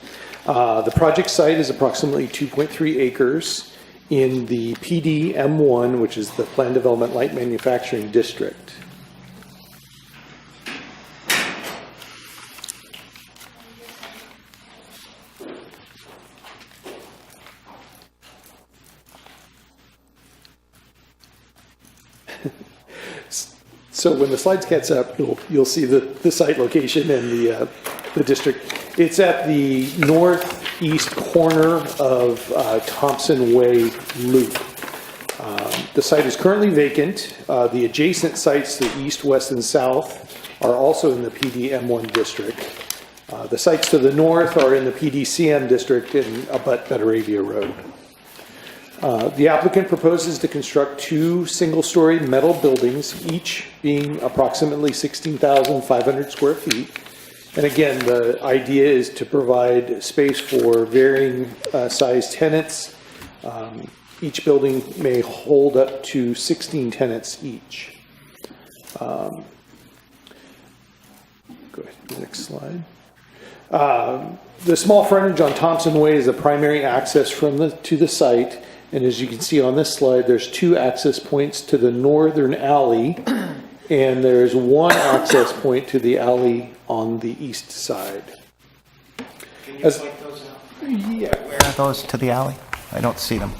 The project site is approximately 2.3 acres in the PD M1, which is the Plan Development Light Manufacturing District. So when the slides gets up, you'll see the site location and the district. It's at the northeast corner of Thompson Way Loop. The site is currently vacant. The adjacent sites, the east, west, and south, are also in the PD M1 district. The sites to the north are in the PDCM district and abut Betaravia Road. The applicant proposes to construct 2 single-story metal buildings, each being approximately 16,500 square feet. And again, the idea is to provide space for varying size tenants. Each building may hold up to 16 tenants each. Go ahead to the next slide. The small frontage on Thompson Way is the primary access to the site. And as you can see on this slide, there's 2 access points to the northern alley, and there's 1 access point to the alley on the east side. Can you point those out? Yeah. Where are those to the alley? I don't see them.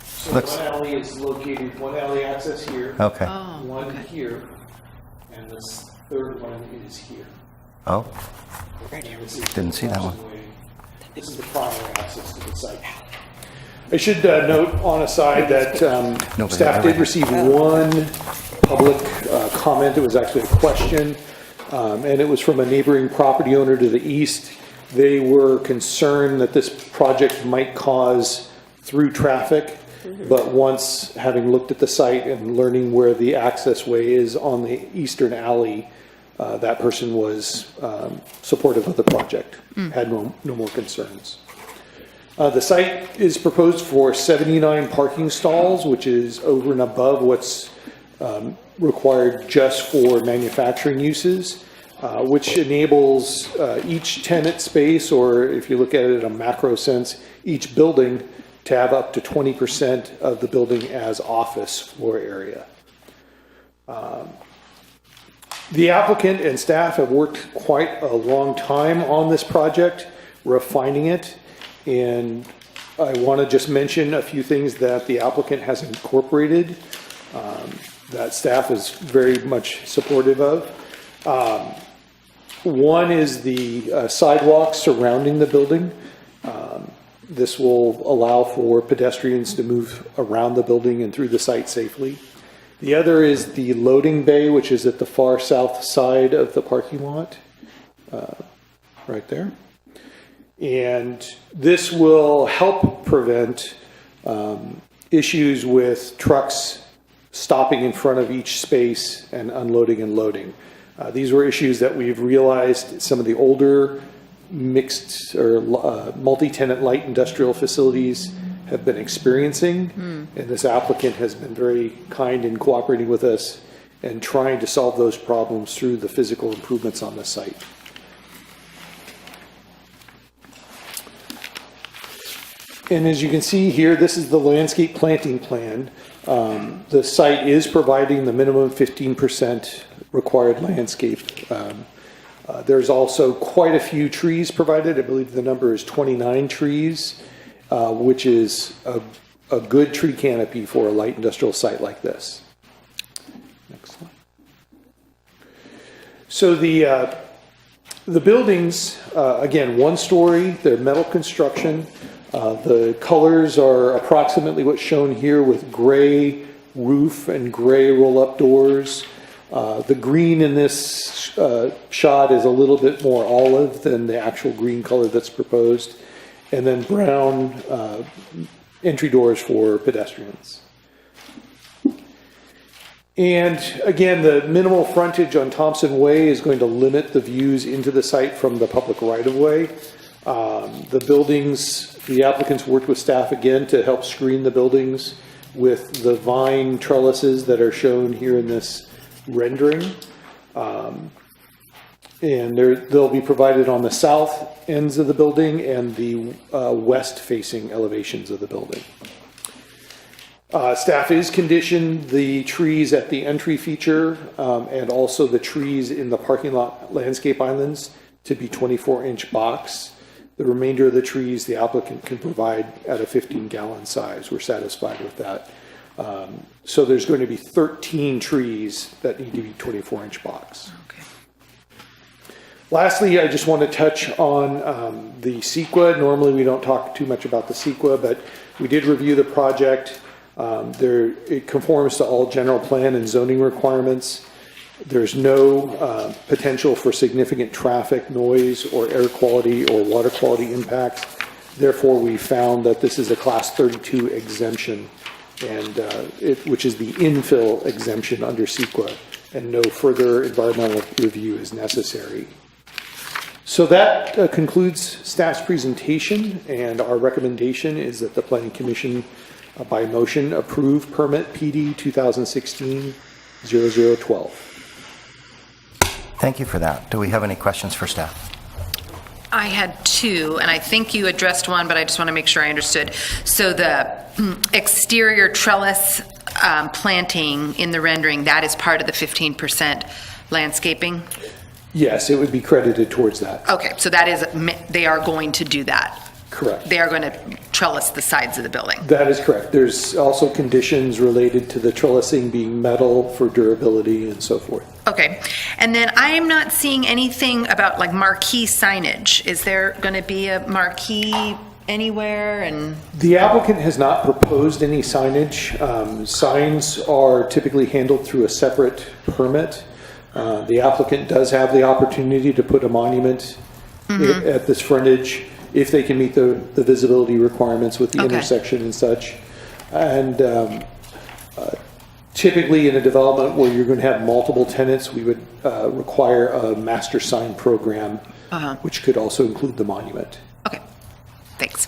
So one alley is located, one alley access here. Okay. One here. And this third one is here. Oh, didn't see that one. This is the primary access to the site. I should note on a side that staff did receive 1 public comment. It was actually a question, and it was from a neighboring property owner to the east. They were concerned that this project might cause through traffic. But once having looked at the site and learning where the access way is on the eastern alley, that person was supportive of the project, had no more concerns. The site is proposed for 79 parking stalls, which is over and above what's required just for manufacturing uses, which enables each tenant space, or if you look at it in a macro sense, each building to have up to 20% of the building as office floor area. The applicant and staff have worked quite a long time on this project, refining it, and I want to just mention a few things that the applicant has incorporated that staff is very much supportive of. One is the sidewalks surrounding the building. This will allow for pedestrians to move around the building and through the site safely. The other is the loading bay, which is at the far south side of the parking lot, right there. And this will help prevent issues with trucks stopping in front of each space and unloading and loading. These were issues that we've realized some of the older mixed or multi-tenant light industrial facilities have been experiencing. And this applicant has been very kind in cooperating with us and trying to solve those problems through the physical improvements on the site. And as you can see here, this is the landscape planting plan. The site is providing the minimum 15% required landscape. There's also quite a few trees provided. I believe the number is 29 trees, which is a good tree canopy for a light industrial site like this. Next slide. So the buildings, again, one story, they're metal construction. The colors are approximately what's shown here with gray roof and gray roll-up doors. The green in this shot is a little bit more olive than the actual green color that's proposed. And then brown entry doors for pedestrians. And again, the minimal frontage on Thompson Way is going to limit the views into the site from the public right-of-way. The buildings, the applicants worked with staff again to help screen the buildings with the vine trellises that are shown here in this rendering. And they'll be provided on the south ends of the building and the west-facing elevations of the building. Staff is conditioned the trees at the entry feature and also the trees in the parking lot landscape islands to be 24-inch box. The remainder of the trees the applicant can provide at a 15-gallon size. We're satisfied with that. So there's going to be 13 trees that need to be 24-inch box. Okay. Lastly, I just want to touch on the CEQA. Normally, we don't talk too much about the CEQA, but we did review the project. It conforms to all general plan and zoning requirements. There's no potential for significant traffic, noise, or air quality or water quality impacts. Therefore, we found that this is a Class 32 exemption, and which is the infill exemption under CEQA, and no further environmental review is necessary. So that concludes staff's presentation, and our recommendation is that the Planning Commission, by motion, approve permit PD 2016-0012. Thank you for that. Do we have any questions for staff? I had two, and I think you addressed one, but I just want to make sure I understood. So the exterior trellis planting in the rendering, that is part of the 15% landscaping? Yes, it would be credited towards that. Okay, so that is, they are going to do that? Correct. They are going to trellis the sides of the building? That is correct. There's also conditions related to the trellising being metal for durability and so forth. Okay, and then I am not seeing anything about like marquee signage. Is there going to be a marquee anywhere? And the applicant has not proposed any signage. Signs are typically handled through a separate permit. The applicant does have the opportunity to put a monument at this frontage if they can meet the visibility requirements with the intersection and such. And typically in a development where you're going to have multiple tenants, we would require a master sign program, which could also include the monument. okay, thanks.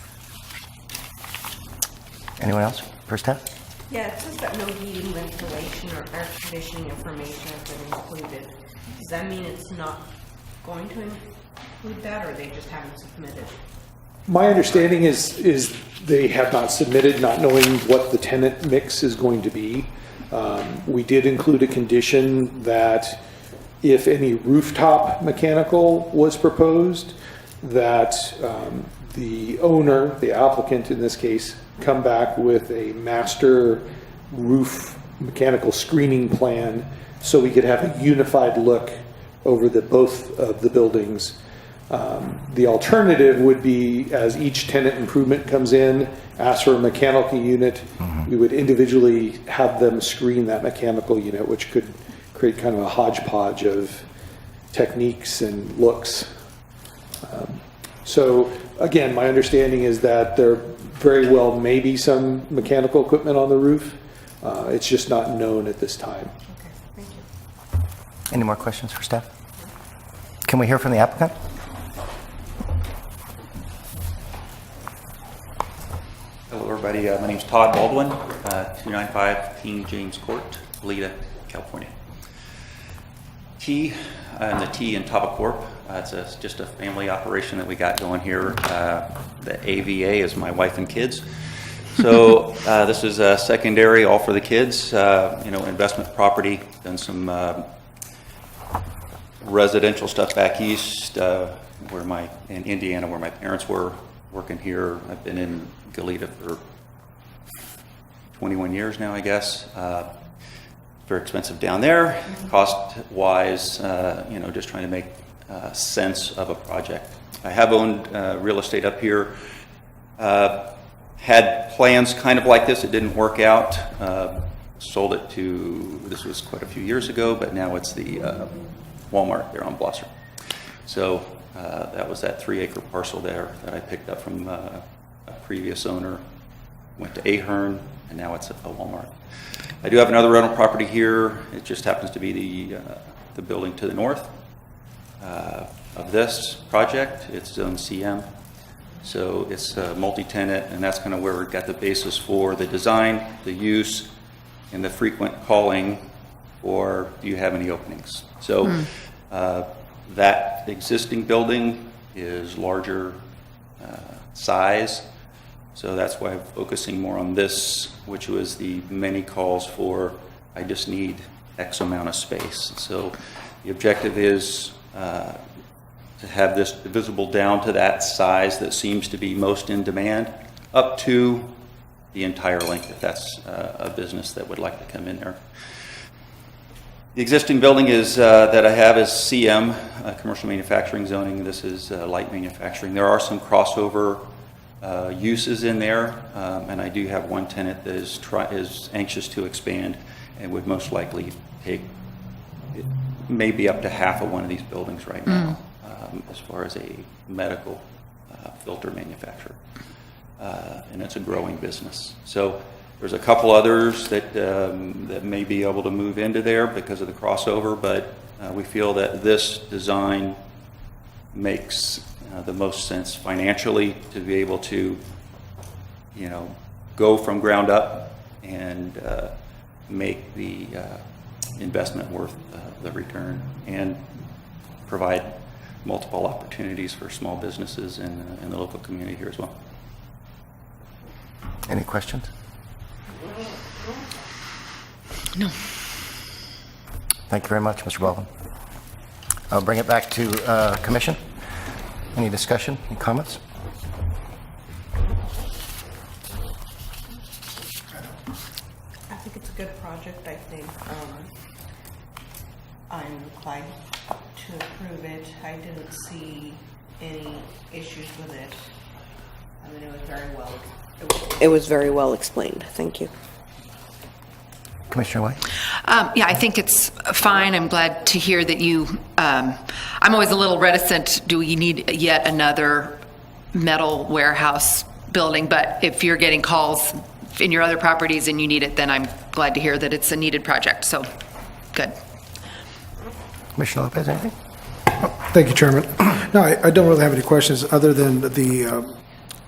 Anyone else? First half? Yeah, it says that no heating, ventilation, or air conditioning information has been included. Does that mean it's not going to include that, or they just haven't submitted? My understanding is they have not submitted, not knowing what the tenant mix is going to be. We did include a condition that if any rooftop mechanical was proposed, that the owner, the applicant in this case, come back with a master roof mechanical screening plan so we could have a unified look over both of the buildings. The alternative would be, as each tenant improvement comes in, ask for a mechanical unit, we would individually have them screen that mechanical unit, which could create kind of a hodgepodge of techniques and looks. So again, my understanding is that there very well may be some mechanical equipment on the roof. It's just not known at this time. Okay, thank you. Any more questions for staff? Can we hear from the applicant? Hello, everybody. My name's Todd Baldwin, 295 King James Court, Goleta, California. T and the T in Tava Corp. It's just a family operation that we got going here. The AVA is my wife and kids. So this is a secondary, all for the kids. Investment property. Done some residential stuff back east, in Indiana, where my parents were working here. I've been in Goleta for 21 years now, I guess. Very expensive down there, cost-wise, just trying to make sense of a project. I have owned real estate up here. Had plans kind of like this. It didn't work out. Sold it to, this was quite a few years ago, but now it's the Walmart there on Blosser. So that was that 3-acre parcel there that I picked up from a previous owner. Went to Ahern, and now it's a Walmart. I do have another rental property here. It just happens to be the building to the north of this project. It's zone CM. So it's multi-tenant, and that's kind of where we got the basis for the design, the use, and the frequent calling for, do you have any openings? So that existing building is larger size. So that's why I'm focusing more on this, which was the many calls for, I just need X amount of space. So the objective is to have this divisible down to that size that seems to be most in demand, up to the entire length, if that's a business that would like to come in there. The existing building is that I have is CM, commercial manufacturing zoning. This is light manufacturing. There are some crossover uses in there, and I do have one tenant that is anxious to expand and would most likely take maybe up to half of one of these buildings right now, as far as a medical filter manufacturer. And it's a growing business. So there's a couple others that that may be able to move into there because of the crossover, but we feel that this design makes the most sense financially to be able to, go from ground up and make the investment worth the return and provide multiple opportunities for small businesses in the local community here as well. Any questions? No. Thank you very much, Mr. Baldwin. I'll bring it back to commission. Any discussion, any comments? I think it's a good project. I think I'm inclined to approve it. I didn't see any issues with it. I mean, it was very well explained. Thank you. Commissioner White? Yeah, I think it's fine. I'm glad to hear that you, I'm always a little reticent, do we need yet another metal warehouse building? But if you're getting calls in your other properties and you need it, then I'm glad to hear that it's a needed project. So, good. Commissioner Lopez, anything? Thank you, Chairman. No, I don't really have any questions other than the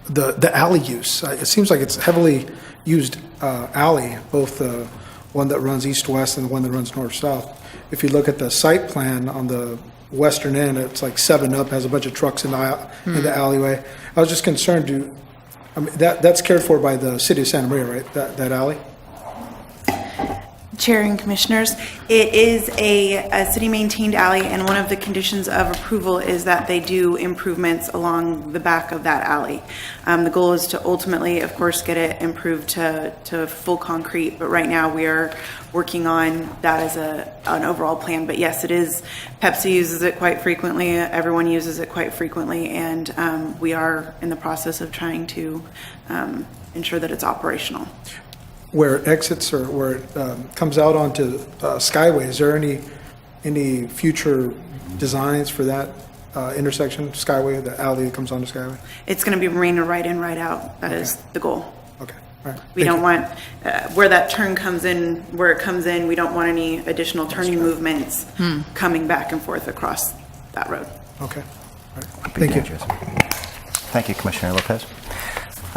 the alley use. It seems like it's heavily used alley, both the one that runs east-west and the one that runs north-south. If you look at the site plan on the western end, it's like 7-Up has a bunch of trucks in the alleyway. I was just concerned, that's cared for by the city of Santa Maria, right, that alley? Chair and Commissioners, it is a city-maintained alley, and one of the conditions of approval is that they do improvements along the back of that alley. The goal is to ultimately, of course, get it improved to full concrete, but right now we are working on that as an overall plan. But yes, it is, Pepsi uses it quite frequently, everyone uses it quite frequently, and we are in the process of trying to ensure that it's operational. Where it exits or where it comes out onto Skyway, is there any future designs for that intersection, Skyway, the alley that comes onto Skyway? It's going to be remain a right in, right out. That is the goal. Okay, all right. We don't want, where that turn comes in, where it comes in, we don't want any additional turning movements coming back and forth across that road. Okay, all right. Would be Thank you. dangerous. Thank you, Commissioner Lopez.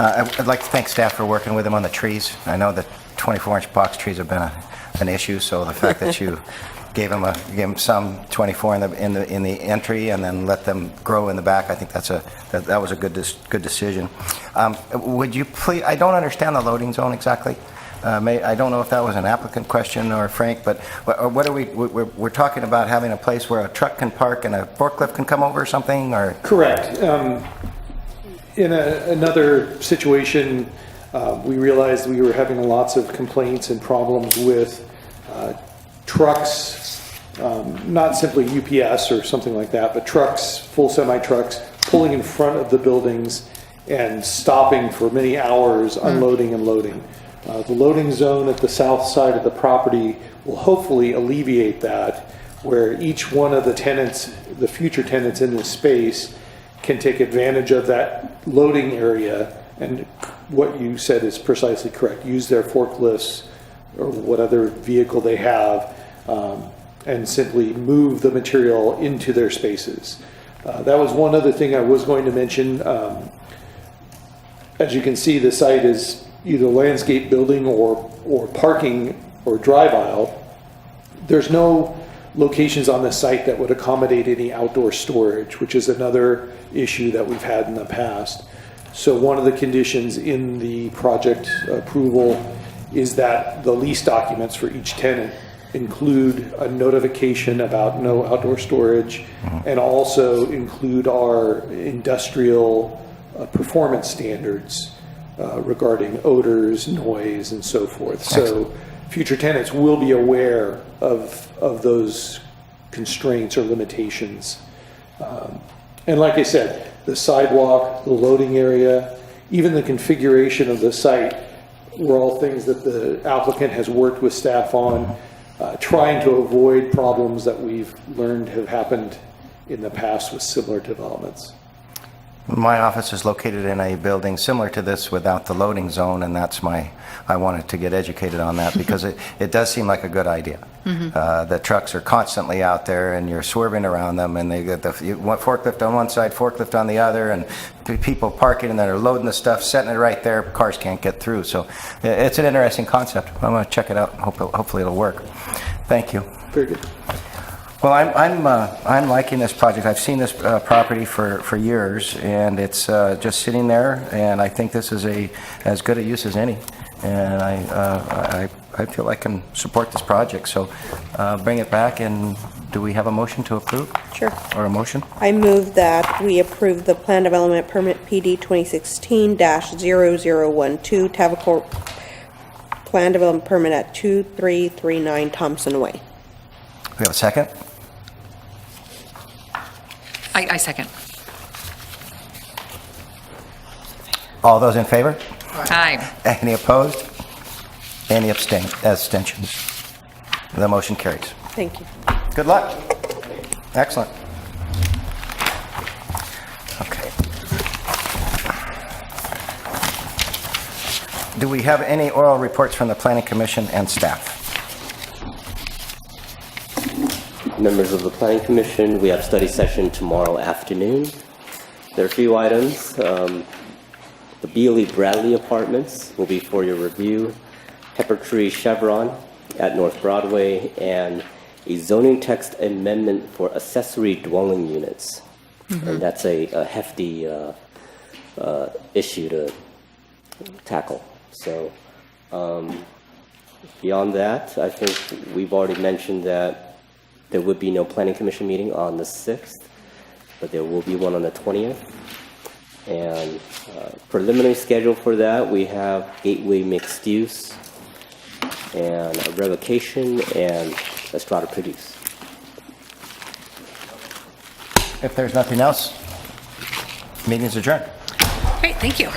I'd like to thank staff for working with them on the trees. I know the 24-inch box trees have been an issue, so the fact that you gave them some 24 in the entry and then let them grow in the back, I think that was a good decision. Would you please? I don't understand the loading zone exactly. I don't know if that was an applicant question or Frank, but what are we're talking about having a place where a truck can park and a forklift can come over or something, or? Correct. In another situation, we realized we were having lots of complaints and problems with trucks, not simply UPS or something like that, but trucks, full semi-trucks, pulling in front of the buildings and stopping for many hours, unloading and loading. The loading zone at the south side of the property will hopefully alleviate that, where each one of the tenants, the future tenants in this space, can take advantage of that loading area, and what you said is precisely correct. Use their forklifts or what other vehicle they have and simply move the material into their spaces. That was one other thing I was going to mention. As you can see, the site is either landscape building or parking or drive aisle. There's no locations on the site that would accommodate any outdoor storage, which is another issue that we've had in the past. So one of the conditions in the project approval is that the lease documents for each tenant include a notification about no outdoor storage and also include our industrial performance standards regarding odors, noise, and so forth. So future tenants will be aware of those constraints or limitations. And like I said, the sidewalk, the loading area, even the configuration of the site were all things that the applicant has worked with staff on, trying to avoid problems that we've learned have happened in the past with similar developments. My office is located in a building similar to this without the loading zone, and I wanted to get educated on that because it does seem like a good idea. The trucks are constantly out there and you're swerving around them, and they get the forklift on one side, forklift on the other, and people parking and then are loading the stuff, setting it right there, cars can't get through. So it's an interesting concept. I'm going to check it out and hopefully it'll work. Thank you. Very good. Well, I'm liking this project. I've seen this property for years, and it's just sitting there, and I think this is as good a use as any. And I feel I can support this project. So bring it back, and do we have a motion to approve? Sure. Or a motion? I move that we approve the Plan Development Permit PD 2016-0012 Tavicorp Plan Development Permit at 2339 Thompson Way. We have a second? I second. All those in favor? Aye. Any opposed? Any abstentions? The motion carries. Thank you. Good luck. Excellent. Okay. Do we have any oral reports from the Planning Commission and staff? Members of the Planning Commission, we have study session tomorrow afternoon. There are a few items. The Bealey Bradley Apartments will be for your review. Pepper Tree Chevron at North Broadway, and a zoning text amendment for accessory dwelling units. And that's a hefty issue to tackle. So beyond that, I think we've already mentioned that there would be no Planning Commission meeting on the 6th, but there will be one on the 20th. And preliminary schedule for that, we have Gateway Mixed Use, and a revocation, and Estrada Produce. If there's nothing else, meeting is adjourned. Great, thank you.